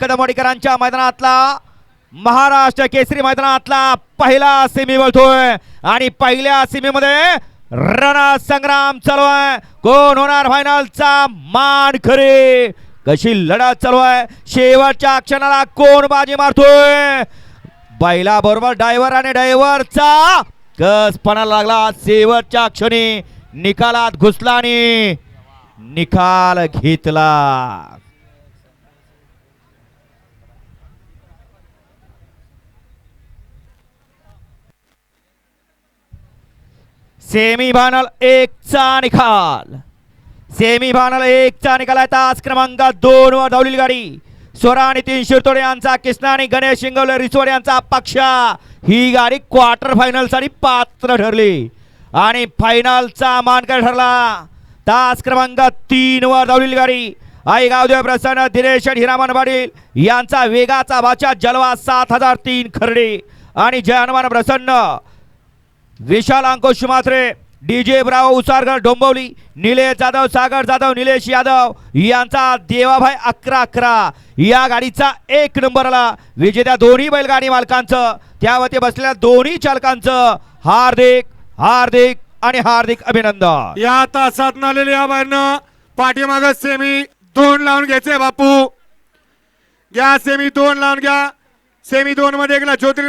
कदमवाडीकरांच्या मैदानातला महाराष्ट्र केसरी मैदानातला पहिला सेमी बोलतोय आणि पहिल्या सेमीमध्ये रणसंग्राम चालू आहे. कोण होणार फायनलचा मानकरी? कशी लढत चालू आहे? शेवटच्या क्षणाला कोण बाजी मारतोय? बैला बरोबर ड्रायव्हर आणि ड्रायव्हरचा कसपणा लागला. शेवटच्या क्षणी निकालात घुसला आणि निकाल घेतला. सेमीफायनल 1 चा निकाल. सेमीफायनल 1 चा निकाल आहे. तास क्रमांक 2 वर धावलेली गाडी स्वरा नितीन शिरतोडे यांचा कृष्णा आणि गणेश शिंगवले रिसोड यांचा पक्षा. ही गाडी क्वार्टर फायनल साठी पात्र ठरली आणि फायनलचा मानकरी ठरला. तास क्रमांक 3 वर धावलेली गाडी आई गावदेव प्रसन्न दिनेश आणि हिरामन पाटील यांचा वेगाचा भाचा जलवा 7003 खर्डे आणि जय हनुमान प्रसन्न विशाल अंकुश मात्रे डीजे ब्रावो उसारगड डोंबवली निलेश जाधव सागर जाधव निलेश यादव यांचा देवाभाई 11-11 या गाडीचा 1 नंबर आला. विजेत्या दोन्ही बैलगाडी मालकांचं त्यावरती बसलेल्या दोन्ही चालकांचं हार्दिक हार्दिक आणि हार्दिक अभिनंदन. या तासात आलेल्या या बाहेरनं पाठीमाग सेमी 2 लावून घ्यायचे बापू. घ्या सेमी 2 लावून घ्या. सेमी 2 मध्ये एक ज्योतिर्मय